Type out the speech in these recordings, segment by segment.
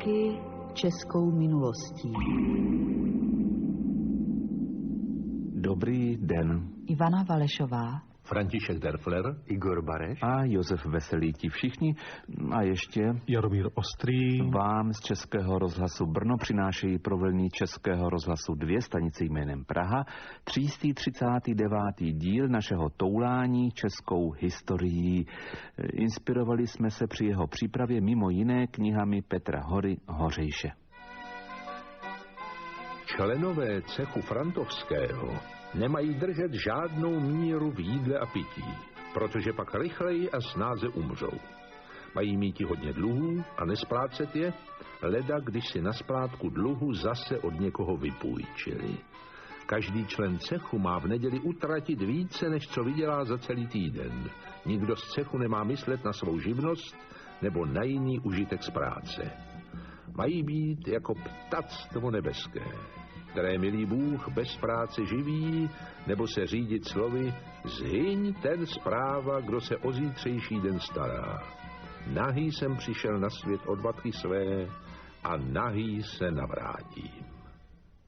Čechy českou minulostí. Dobrý den. Ivana Valešová, František Derfler, Igor Bareš A Josef Veselý, ti všichni. A ještě Jaromír Ostrý vám z Českého rozhlasu Brno přinášejí pro vlny Českého rozhlasu 2 stanice jménem Praha 339. díl našeho toulání českou historií. Inspirovali jsme se při jeho přípravě mimo jiné knihami Petra Hory Hořejše. Členové cechu Frantovského nemají držet žádnou míru v jídle a pití, protože pak rychleji a snáze umřou. Mají mít hodně dluhů a nesplácet je, leda když si na splátku dluhu zase od někoho vypůjčili. Každý člen cechu má v neděli utratit více, než co vydělá za celý týden. Nikdo z cechu nemá myslet na svou živnost nebo na jiný užitek z práce. Mají být jako ptactvo nebeské, které milý Bůh bez práce živí, nebo se řídit slovy zhyň ten zpráva, kdo se o zítřejší den stará. Nahý jsem přišel na svět od matky své a nahý se navrátím.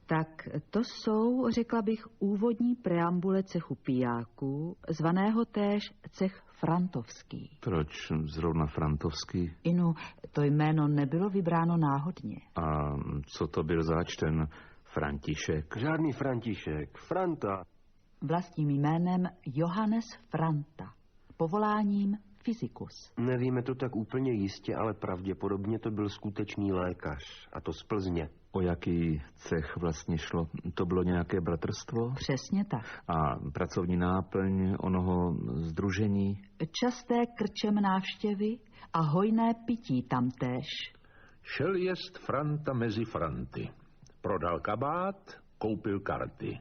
tak to jsou, řekla bych, úvodní preambule cechu pijáků, zvaného též cech Frantovský. Proč zrovna Frantovský? Inu, to jméno nebylo vybráno náhodně. A co to byl zač ten František? Žádný František, Franta. Vlastním jménem Johannes Franta, povoláním fyzikus. Nevíme to tak úplně jistě, ale pravděpodobně to byl skutečný lékař, a to z Plzně. O jaký cech vlastně šlo? To bylo nějaké bratrstvo? Přesně tak. A pracovní náplň onoho sdružení? Časté krčem návštěvy a hojné pití tamtéž. Šel jest Franta mezi Franty. Prodal kabát, koupil karty.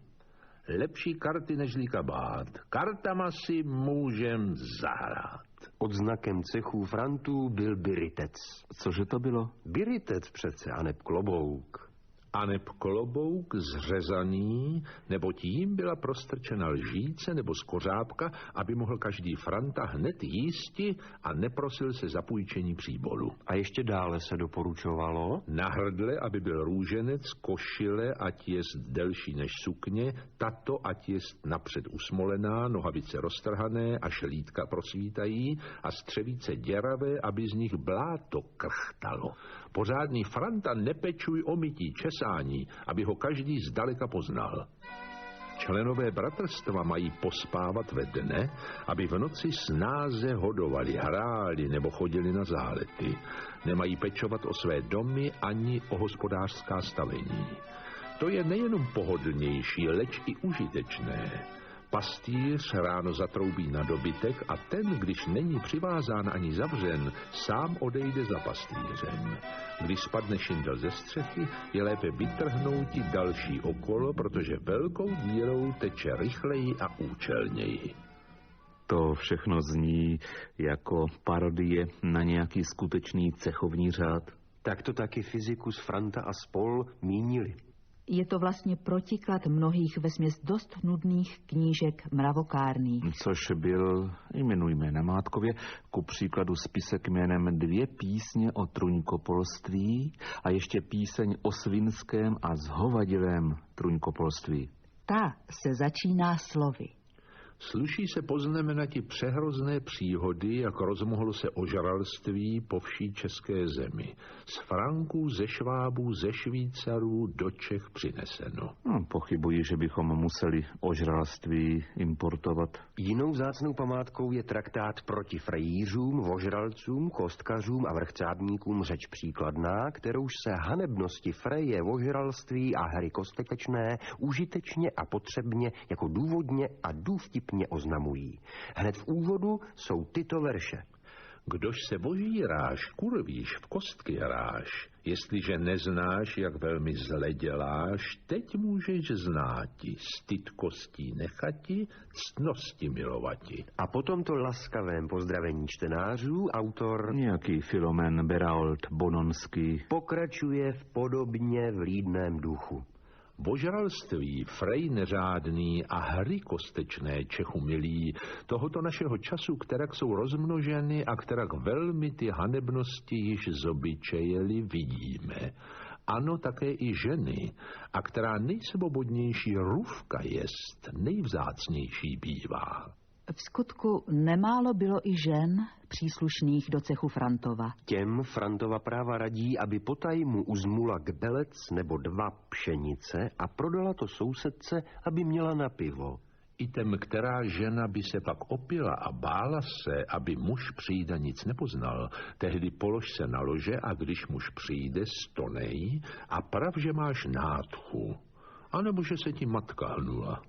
Lepší karty nežli kabát. Kartama si můžem zahrát. Odznakem cechů Frantů byl biritec. Cože to bylo? Biritec přece, a neb klobouk. Aneb klobouk zřezaný, nebo tím byla prostrčena lžíce nebo skořápka, aby mohl každý Franta hned jísti a neprosil se za půjčení příbolu. A ještě dále se doporučovalo? Na hrdle, aby byl růženec, košile, ať jest delší než sukně, tato, ať jest napřed usmolená, nohavice roztrhané a šelítka prosvítají a střevíce děravé, aby z nich bláto krchtalo. Pořádný Franta nepečuj o mytí, česání, aby ho každý zdaleka poznal. Členové bratrstva mají pospávat ve dne, aby v noci snáze hodovali, hráli nebo chodili na zálety. Nemají pečovat o své domy ani o hospodářská stavení. To je nejenom pohodlnější, leč i užitečné. Pastýř ráno zatroubí na dobytek a ten, když není přivázán ani zavřen, sám odejde za pastýřem. Když spadne šindel ze střechy, je lépe vytrhnouti další okolo, protože velkou dírou teče rychleji a účelněji. To všechno zní jako parodie na nějaký skutečný cechovní řád. Tak to taky fyzikus Franta a spol mínili. Je to vlastně protiklad mnohých vesměs dost nudných knížek mravokárných. Což byl, jmenujme namátkově, ku příkladu spisek jménem 2 písně o truňkopolství a ještě píseň o svinském a zhovadilém truňkopolství. Ta se začíná slovy. Sluší se poznamenati přehrozné příhody, jak rozmohlo se ožralství po vší české zemi. Z Franků, ze Švábů, ze Švýcarů do Čech přineseno. Pochybuji, že bychom museli ožralství importovat. Jinou vzácnou památkou je traktát proti frejířům, vožralcům, kostkařům a vrchcábníkům Řeč příkladná, kterouž se hanebnosti freje, vožralství a hry kostekečné užitečně a potřebně jako důvodně a důvtipně oznamují. Hned v úvodu jsou tyto verše. Kdož se vožíráš, kurvíš, v kostky hráš. Jestliže neznáš, jak velmi zle děláš, teď můžeš znáti, styd kostí nechati, ctnosti milovati. A po tomto laskavém pozdravení čtenářů autor Nějaký Filomen Beraold Bononský pokračuje v podobně vlídném duchu. Božralství, frej neřádný a hry kostečné Čechu milí, tohoto našeho času, kterak jsou rozmnoženy a kterak velmi ty hanebnosti již zobyčejeli vidíme. Ano, také i ženy, a která nejsvobodnější růvka jest, nejvzácnější bývá. V skutku nemálo bylo i žen příslušných do cechu Frantova. Těm Frantova práva radí, aby potajmu uzmula kbelec nebo 2 pšenice a prodala to sousedce, aby měla na pivo. I tem, která žena by se pak opila a bála se, aby muž přijde nic nepoznal, tehdy polož se na lože a když muž přijde, stonej a prav, že máš nádchu, anebo že se ti matka hnula.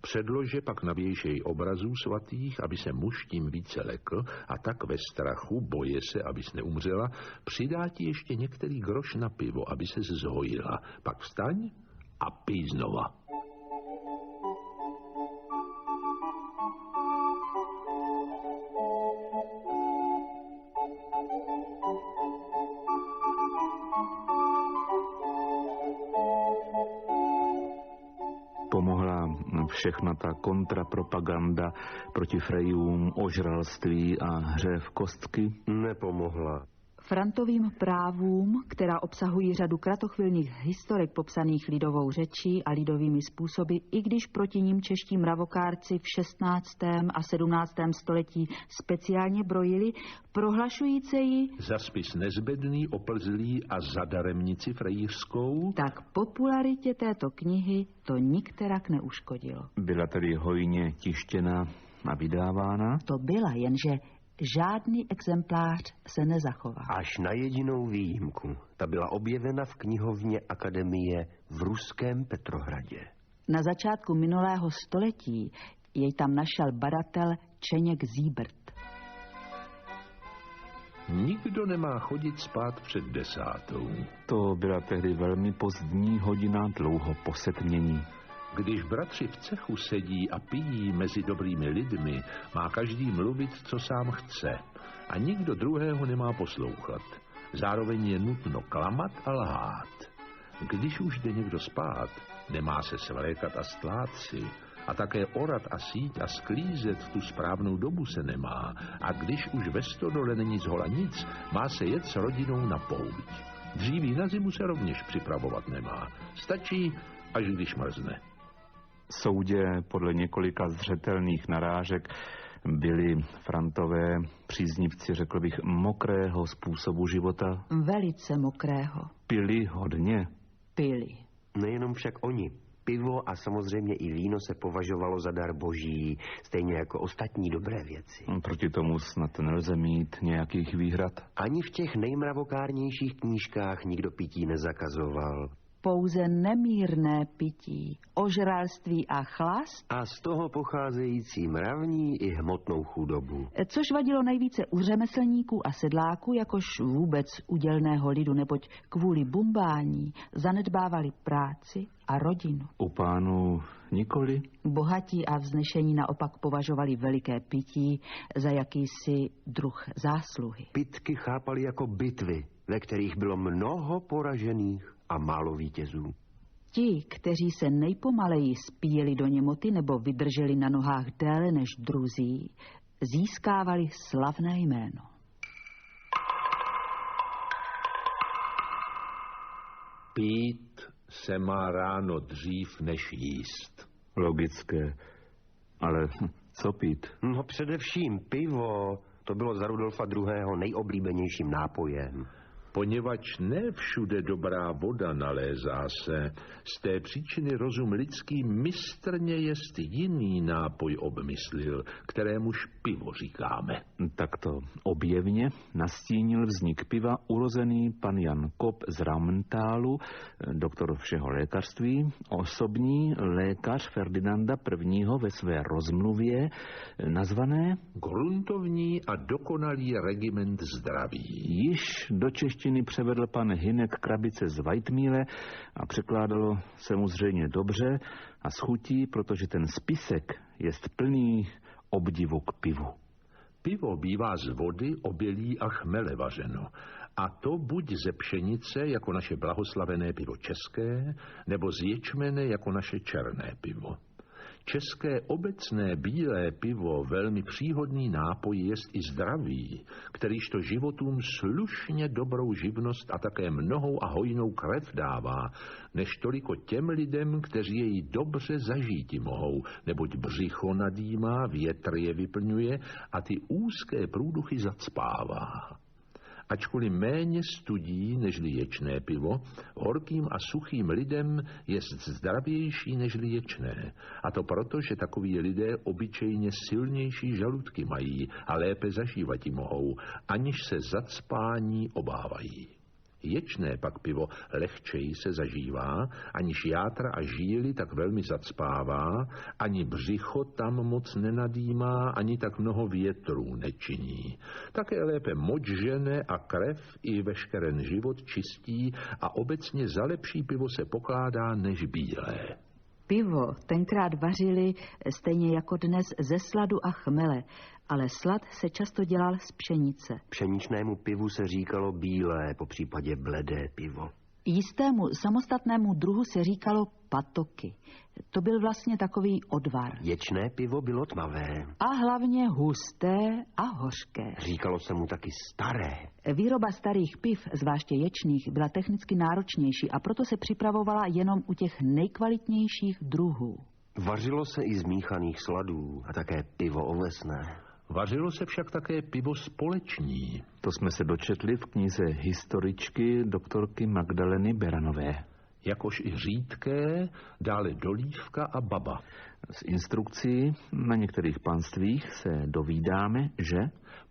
Předlože pak navěšej obrazů svatých, aby se muž tím více lekl a tak ve strachu, boje se, abys neumřela, přidá ti ještě některý groš na pivo, aby se zhojila. Pak vstaň a pij znova. Pomohla všechna ta kontrapropaganda proti frejům, ožralství a hře v kostky? Nepomohla. Frantovým právům, která obsahují řadu kratochvilných historek popsaných lidovou řečí a lidovými způsoby, i když proti ním čeští mravokárci v 16. a 17. století speciálně brojili, prohlašujíce ji za spis nezbedný, oplzlý a za daremnici frejířskou, tak popularitě této knihy to nikterak neuškodilo. Byla tedy hojně tištěna a vydávána? To byla, jenže žádný exemplář se nezachoval. Až na jedinou výjimku. Ta byla objevena v knihovně Akademie v ruském Petrohradě. Na začátku minulého století jej tam našel badatel Čeněk Zíbrt. Nikdo nemá chodit spát před 10. To byla tehdy velmi pozdní hodina, dlouho po setmění. Když bratři v cechu sedí a pijí mezi dobrými lidmi, má každý mluvit, co sám chce. A nikdo druhého nemá poslouchat. Zároveň je nutno klamat a lhát. Když už jde někdo spát, nemá se svlékat a stlát si. A také orat a sít a sklízet v tu správnou dobu se nemá. A když už ve stodole není zhola nic, má se jet s rodinou na pouť. Dříví na zimu se rovněž připravovat nemá. Stačí, až když mrzne. Soudě podle několika zřetelných narážek byli Frantové příznivci, řekl bych, mokrého způsobu života. Velice mokrého. Pili hodně. Pili. Nejenom však oni. Pivo a samozřejmě i víno se považovalo za dar boží, stejně jako ostatní dobré věci. Proti tomu snad nelze mít nějakých výhrad. Ani v těch nejmravokárnějších knížkách nikdo pití nezakazoval. Pouze nemírné pití, ožralství a chlast. A z toho pocházející mravní i hmotnou chudobu. Což vadilo nejvíce u řemeslníků a sedláků, jakož vůbec u dělného lidu, neboť kvůli bumbání zanedbávali práci a rodinu. U pánů nikoli? Bohatí a vznešení naopak považovali veliké pití za jakýsi druh zásluhy. Pitky chápali jako bitvy, ve kterých bylo mnoho poražených a málo vítězů. Ti, kteří se nejpomaleji spíjeli do němoty nebo vydrželi na nohách déle než druzí, získávali slavné jméno. Pít se má ráno dřív než jíst. Logické. Ale co pít? No především pivo. To bylo za Rudolfa II. Nejoblíbenějším nápojem. Poněvadž ne všude dobrá voda nalézá se, z té příčiny rozum lidský mistrně jest jiný nápoj obmyslil, kterémuž pivo říkáme. Takto objevně nastínil vznik piva urozený pan Jan Kop z Raumentálu, doktor všeho lékařství, osobní lékař Ferdinanda I. ve své rozmluvě, nazvané Gruntovní a dokonalý regiment zdraví. Již do češtiny převedl pan Hynek krabice z Weitmíle a překládalo se mu zřejmě dobře a s chutí, protože ten spisek jest plný obdivu k pivu. Pivo bývá z vody, obilí a chmele vařeno. A to buď ze pšenice, jako naše blahoslavené pivo české, nebo z ječmene, jako naše černé pivo. České obecné bílé pivo, velmi příhodný nápoj, jest i zdravý, kterýžto životům slušně dobrou živnost a také mnohou a hojnou krev dává, než toliko těm lidem, kteří jej dobře zažíti mohou, neboť břicho nadýmá, větr je vyplňuje a ty úzké průduchy zacpává. Ačkoliv méně studí nežli ječné pivo, horkým a suchým lidem je zdravější nežli ječné. A to proto, že takoví lidé obyčejně silnější žaludky mají a lépe zažívati mohou, aniž se zacpání obávají. Ječné pak pivo lehčeji se zažívá, aniž játra a žíly tak velmi zacpává, ani břicho tam moc nenadýmá, ani tak mnoho větrů nečiní. Také lépe moč žene a krev i veškeren život čistí a obecně za lepší pivo se pokládá než bílé. Pivo tenkrát vařili stejně jako dnes ze sladu a chmele, ale slad se často dělal z pšenice. Pšeničnému pivu se říkalo bílé, popřípadě bledé pivo. Jistému samostatnému druhu se říkalo patoky. To byl vlastně takový odvar. Ječné pivo bylo tmavé. A hlavně husté a hořké. Říkalo se mu taky staré. Výroba starých piv, zvláště ječných, byla technicky náročnější a proto se připravovala jenom u těch nejkvalitnějších druhů. Vařilo se i z míchaných sladů a také pivo ovesné. Vařilo se však také pivo společní. To jsme se dočetli v knize historičky doktorky Magdaleny Beranové. Jakož i řídké, dále dolívka a baba. Z instrukcí na některých panstvích se dovídáme, že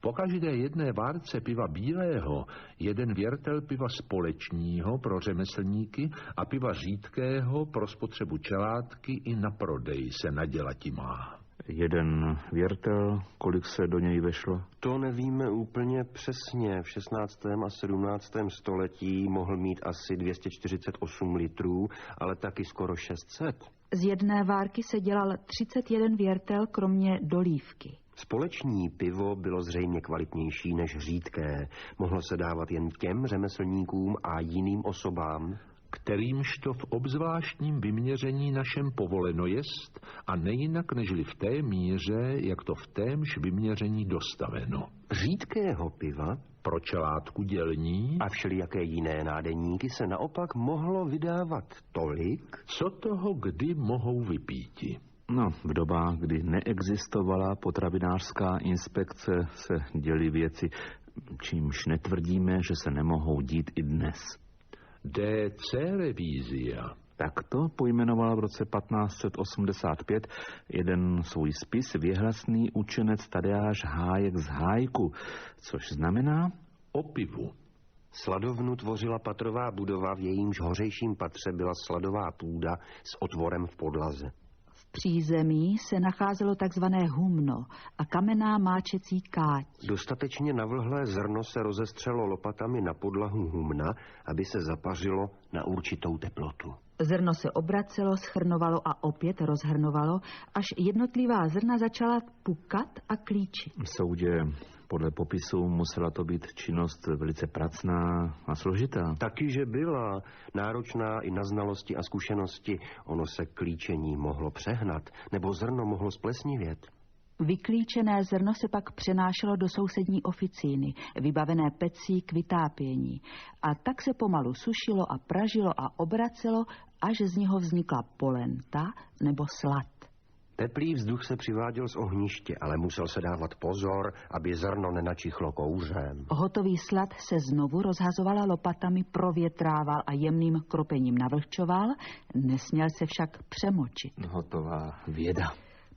po každé jedné várce piva bílého jeden věrtel piva společního pro řemeslníky a piva řídkého pro spotřebu čelátky i na prodej se nadělati má. Jeden věrtel, kolik se do něj vešlo? To nevíme úplně přesně. V 16. a 17. století mohl mít asi 248 litrů, ale taky skoro 600. Z jedné várky se dělal 31 věrtel, kromě dolívky. Společní pivo bylo zřejmě kvalitnější než řídké. Mohlo se dávat jen těm řemeslníkům a jiným osobám, kterýmž to v obzvláštním vyměření našem povoleno jest a nejinak nežli v té míře, jak to v témž vyměření dostaveno. Řídkého piva pro čelátku dělní a všelijaké jiné nádeníky se naopak mohlo vydávat tolik, co toho kdy mohou vypíti. No, v dobách, kdy neexistovala potravinářská inspekce, se děly věci, čímž netvrdíme, že se nemohou dít i dnes. DC Revízia. Tak to pojmenoval v roce 1585 jeden svůj spis věhlasný učenec Tadeáš Hájek z Hájku, což znamená o pivu. Sladovnu tvořila patrová budova, v jejímž hořejším patře byla sladová půda s otvorem v podlaze. V přízemí se nacházelo takzvané humno a kamenná máčecí káť. Dostatečně navlhlé zrno se rozestřelo lopatami na podlahu humna, aby se zapařilo na určitou teplotu. Zrno se obracelo, schrnovalo a opět rozhrnovalo, až jednotlivá zrna začala pukat a klíčit. V soudě podle popisu musela to být činnost velice pracná a složitá. Taky, že byla náročná i na znalosti a zkušenosti. Ono se klíčení mohlo přehnat, nebo zrno mohlo splesnivět. Vyklíčené zrno se pak přenášelo do sousední oficíny, vybavené pecí k vytápění. A tak se pomalu sušilo a pražilo a obracelo, až z něho vznikla polenta nebo slad. Teplý vzduch se přiváděl z ohniště, ale musel se dávat pozor, aby zrno nenačichlo kouřem. Hotový slad se znovu rozhazovala lopatami, provětrával a jemným kropením navlhčoval, nesměl se však přemočit. Hotová věda.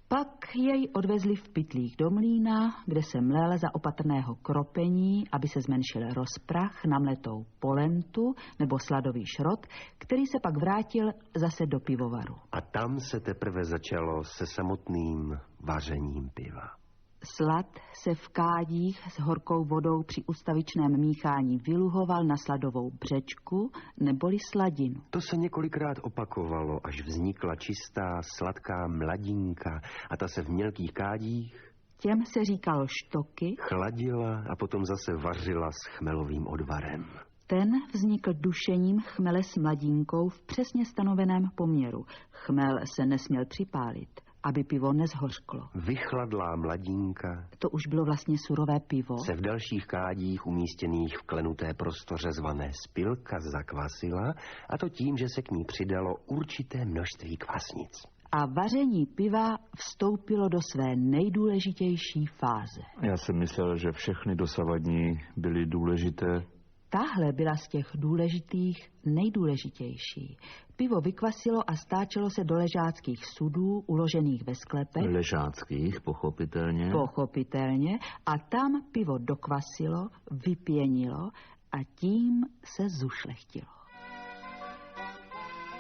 Pak jej odvezli v pytlích do mlýna, kde se mlél za opatrného kropení, aby se zmenšil rozprach na mletou polentu nebo sladový šrot, který se pak vrátil zase do pivovaru. A tam se teprve začalo se samotným vařením piva. Slad se v kádích s horkou vodou při ustavičném míchání vyluhoval na sladovou břečku neboli sladinu. To se několikrát opakovalo, až vznikla čistá, sladká mladinka a ta se v mělkých kádích Těm se říkalo štoky. Chladila a potom zase vařila s chmelovým odvarem. Ten vznikl dušením chmele s mladínkou v přesně stanoveném poměru. Chmel se nesměl připálit, aby pivo nezhořklo. Vychladlá mladínka, To už bylo vlastně surové pivo. se v dalších kádích umístěných v klenuté prostoře zvané spilka zakvasila, a to tím, že se k ní přidalo určité množství kvasnic. A vaření piva vstoupilo do své nejdůležitější fáze. Já jsem myslel, že všechny dosavadní byly důležité. Tahle byla z těch důležitých nejdůležitější. Pivo vykvasilo a stáčelo se do ležáckých sudů, uložených ve sklepech. Ležáckých, pochopitelně. Pochopitelně. A tam pivo dokvasilo, vypěnilo a tím se zušlechtilo.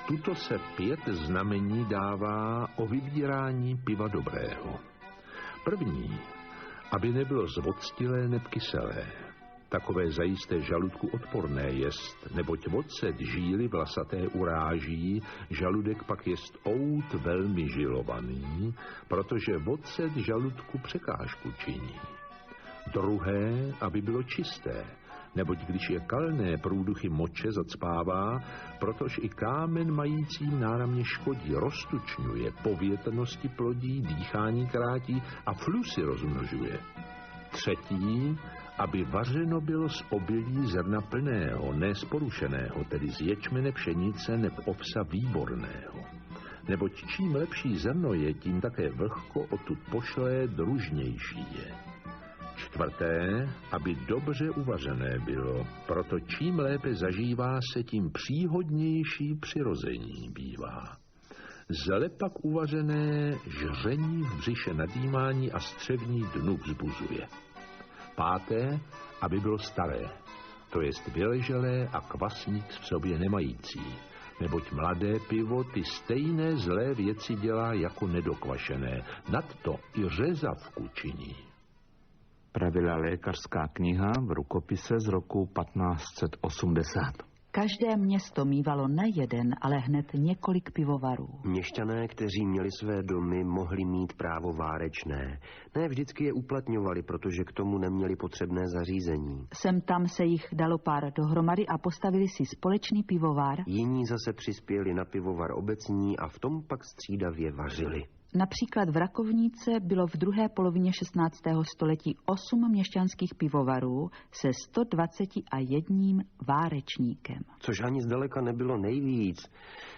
Tuto se 5 znamení dává o vybírání piva dobrého. První, aby nebylo zvoctilé neb kyselé. Takové zajisté žaludku odporné jest, neboť vocet žíly vlasaté uráží, žaludek pak jest out velmi žilovaný, protože vocet žaludku překážku činí. Druhé, aby bylo čisté, neboť když je kalné, průduchy moče zacpává, protože i kámen majícím náramně škodí, roztučňuje, povětrnosti plodí, dýchání krátí a flusy rozmnožuje. Třetí, aby vařeno bylo z obilí zrna plného, ne z porušeného, tedy z ječmene, pšenice neb ovsa výborného. Neboť čím lepší zrno je, tím také vlhko odtud pošlé družnější je. Čtvrté, aby dobře uvařené bylo, proto čím lépe zažívá se, tím příhodnější přirození bývá. Zle pak uvařené žření v břiše nadýmání a střevní dnu vzbuzuje. Páté, aby bylo staré, to jest vyleželé a kvasnic v sobě nemající, neboť mladé pivo ty stejné zlé věci dělá jako nedokvašené, nadto i řezavku činí. Pravila lékařská kniha v rukopise z roku 1580. Každé město mívalo ne jeden, ale hned několik pivovarů. Měšťané, kteří měli své domy, mohli mít právo várečné. Ne vždycky je uplatňovali, protože k tomu neměli potřebné zařízení. Sem tam se jich dalo pár dohromady a postavili si společný pivovar. Jiní zase přispěli na pivovar obecní a v tom pak střídavě vařili. Například v Rakovníce bylo v druhé polovině 16. století 8 měšťanských pivovarů se 121 várečníkem. Což ani zdaleka nebylo nejvíc,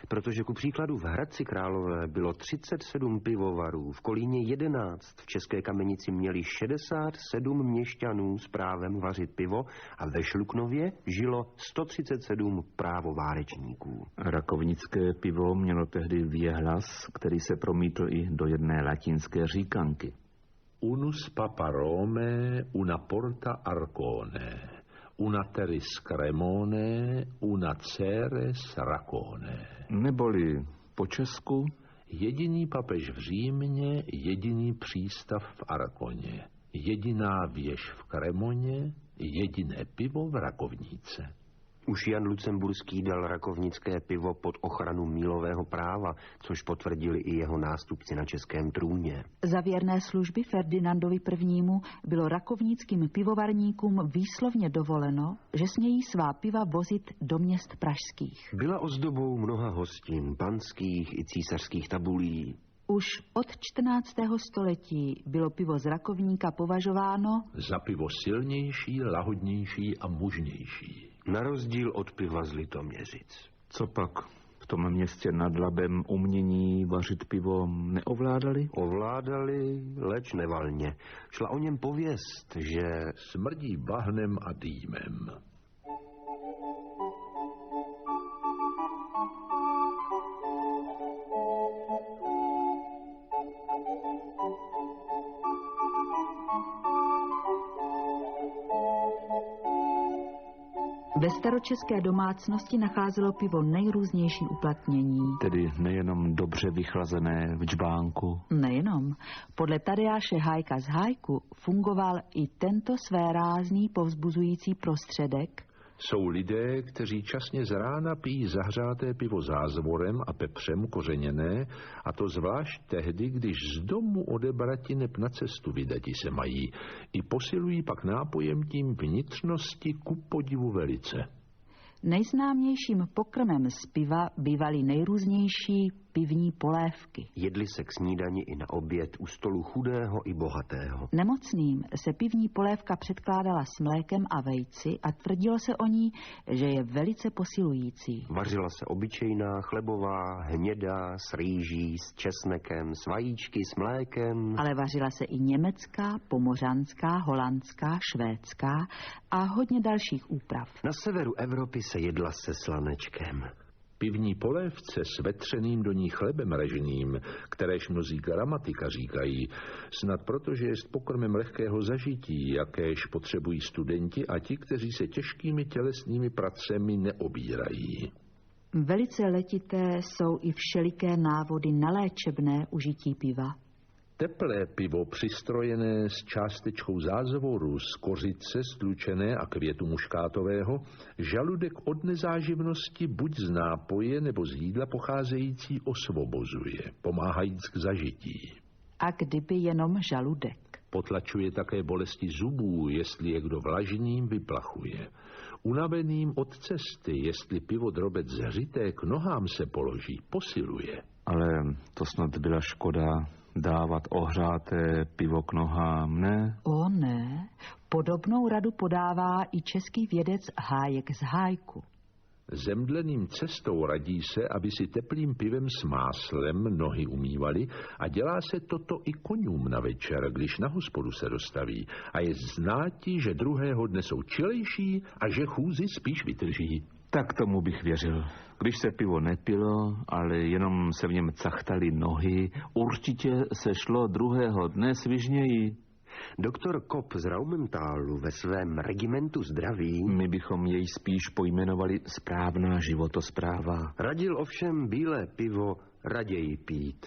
protože ku příkladu v Hradci Králové bylo 37 pivovarů, v Kolíně 11, v České Kamenici měli 67 měšťanů s právem vařit pivo a ve Šluknově žilo 137 právovárečníků. Rakovnické pivo mělo tehdy věhlas, který se promítl i do jedné latinské říkanky. Unus papa Rome, una porta arcone, una teris cremone, una ceres racone. Neboli po česku? Jediný papež v Římě, jediný přístav v Arkoně, jediná věž v Kremoně, jediné pivo v Rakovnice. Už Jan Lucemburský dal rakovnické pivo pod ochranu mílového práva, což potvrdili i jeho nástupci na českém trůně. Za věrné služby Ferdinandovi I. bylo rakovnickým pivovarníkům výslovně dovoleno, že smějí svá piva vozit do měst pražských. Byla ozdobou mnoha hostin, panských i císařských tabulí. Už od 14. století bylo pivo z Rakovníka považováno za pivo silnější, lahodnější a mužnější. Na rozdíl od piva z Litoměřic. Co pak? V tom městě nad Labem umění vařit pivo neovládali? Ovládali, leč nevalně. Šla o něm pověst, že smrdí bahnem a dýmem. Ve staročeské domácnosti nacházelo pivo nejrůznější uplatnění. Tedy nejenom dobře vychlazené v džbánku. Nejenom. Podle Tadeáše Hájka z Hájku fungoval i tento svérázný povzbuzující prostředek. Jsou lidé, kteří časně z rána pijí zahřáté pivo zázvorem a pepřem kořeněné, a to zvlášť tehdy, když z domu odebrati neb na cestu vydati se mají, i posilují pak nápojem tím vnitřnosti ku podivu velice. Nejznámějším pokrmem z piva bývaly nejrůznější pivní polévky. Jedli se k snídani i na oběd u stolu chudého i bohatého. Nemocným se pivní polévka předkládala s mlékem a vejci a tvrdilo se o ní, že je velice posilující. Vařila se obyčejná, chlebová, hnědá, s rýží, s česnekem, s vajíčky, s mlékem. Ale vařila se i německá, pomořanská, holandská, švédská a hodně dalších úprav. Na severu Evropy se jedla se slanečkem. Pivní polévce s vetřeným do ní chlebem režným, kteréž mnozí gramatika říkají, snad protože je pokrmem lehkého zažití, jakéž potřebují studenti a ti, kteří se těžkými tělesnými pracemi neobírají. Velice letité jsou i všeliké návody na léčebné užití piva. Teplé pivo přistrojené s částečkou zázvoru z kořice stlučené a květu muškátového žaludek od nezáživnosti buď z nápoje nebo z jídla pocházející osvobozuje, pomáhajíc k zažití. A kdyby jenom žaludek. Potlačuje také bolesti zubů, jestli je kdo vlažným vyplachuje. Unaveným od cesty, jestli pivo drobec zhřité k nohám se položí, posiluje. Ale to snad byla škoda dávat ohřáté pivo k nohám, ne? O ne, podobnou radu podává i český vědec Hájek z Hájku. Zemdleným cestou radí se, aby si teplým pivem s máslem nohy umývali a dělá se toto i koňům na večer, když na hospodu se dostaví a je znáti, že druhého dne jsou čilejší a že chůzi spíš vydrží. Tak tomu bych věřil. Když se pivo nepilo, ale jenom se v něm cachtaly nohy, určitě se šlo druhého dne svižněji. Doktor Kopp z Raumentálu ve svém regimentu zdraví, My bychom jej spíš pojmenovali správná životospráva. radil ovšem bílé pivo raději pít.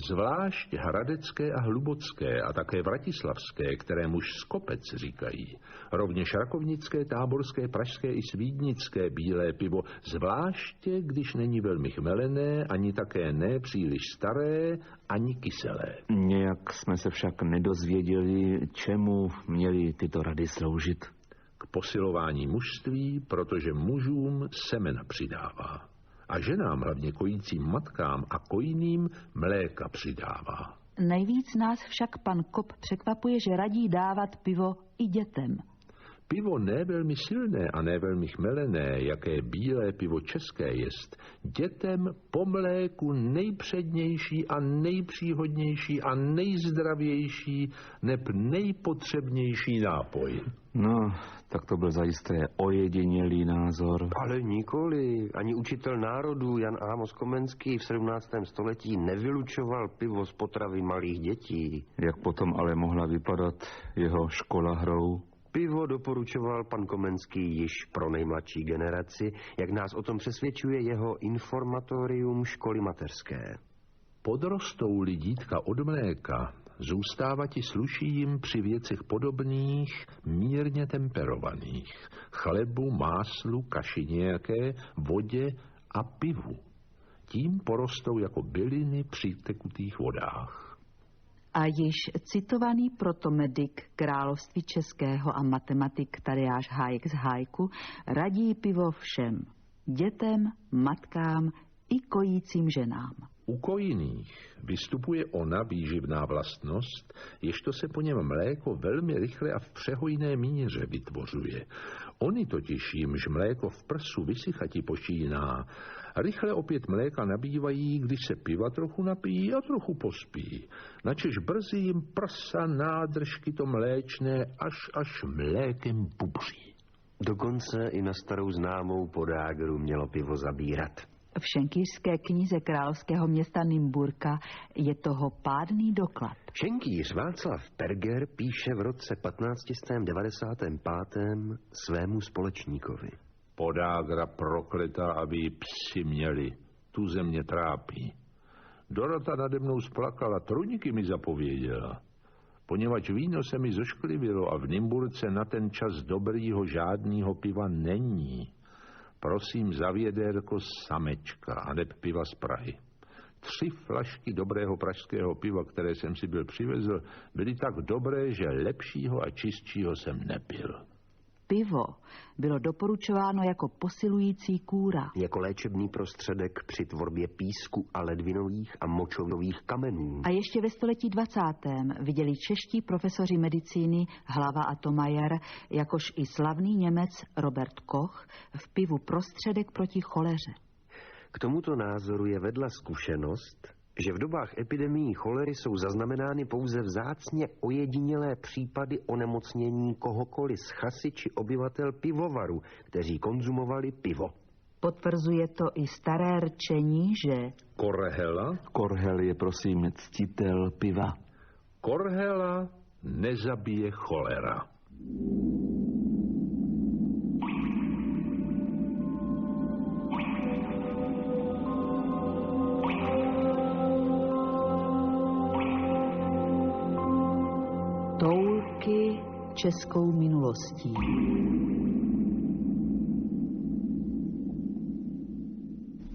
Zvlášť hradecké a hlubocké a také vratislavské, kterémuž skopec říkají. Rovněž rakovnické, táborské, pražské i svídnické bílé pivo, zvláště když není velmi chmelené, ani také ne příliš staré, ani kyselé. Nějak jsme se však nedozvěděli, čemu měly tyto rady sloužit. K posilování mužství, protože mužům semena přidává. A ženám, hlavně kojícím matkám a kojným, mléka přidává. Nejvíc nás však pan Kopp překvapuje, že radí dávat pivo i dětem. Pivo ne velmi silné a ne velmi chmelené, jaké bílé pivo české jest, dětem po mléku nejpřednější a nejpříhodnější a nejzdravější neb nejpotřebnější nápoj. No, tak to byl zajisté ojedinělý názor. Ale nikoli. Ani učitel národů Jan Amos Komenský v 17. století nevylučoval pivo z potravy malých dětí. Jak potom ale mohla vypadat jeho škola hrou? Pivo doporučoval pan Komenský již pro nejmladší generaci, jak nás o tom přesvědčuje jeho informatorium školy mateřské. Podrostou-li dítka od mléka, zůstávati sluší jim při věcech podobných, mírně temperovaných, chlebu, máslu, kaši nějaké, vodě a pivu. Tím porostou jako byliny při tekutých vodách. A již citovaný protomedik království českého a matematik Tadeáš Hájek z Hájku radí pivo všem, dětem, matkám i kojícím ženám. U kojiných vystupuje ona výživná vlastnost, ježto se po něm mléko velmi rychle a v přehojné míře vytvořuje. Oni totiž jimž mléko v prsu vysychati počíná, rychle opět mléka nabývají, když se piva trochu napijí a trochu pospí. Načež brzy jim prsa nádržky to mléčné až mlékem bubří. Dokonce i na starou známou podágru mělo pivo zabírat. V šenkýřské knize královského města Nymburka je toho pádný doklad. Šenkýř Václav Perger píše v roce 1595 svému společníkovi. Podágra prokletá, aby ji psi měli, tu země trápí. Dorota nade mnou splakala, trůníky mi zapověděla. poněvadž víno se mi zošklivilo a v Nymburce na ten čas dobrýho žádnýho piva není. Prosím za vědérko samečka, aneb piva z Prahy. 3 flašky dobrého pražského piva, které jsem si byl přivezl, byly tak dobré, že lepšího a čistšího jsem nepil. Pivo bylo doporučováno jako posilující kůra. Jako léčebný prostředek při tvorbě písku a ledvinových a močových kamenů. A ještě ve století 20. viděli čeští profesoři medicíny Hlava a Thomayer, jakož i slavný Němec Robert Koch v pivu prostředek proti choleře. K tomuto názoru je vedla zkušenost, že v dobách epidemií cholery jsou zaznamenány pouze vzácně ojedinělé případy onemocnění kohokoliv z chasy či obyvatel pivovaru, kteří konzumovali pivo. Potvrzuje to i staré rčení, že Korhela? Korhel je prosím ctitel piva. Korhela nezabije cholera. Toulky českou minulostí.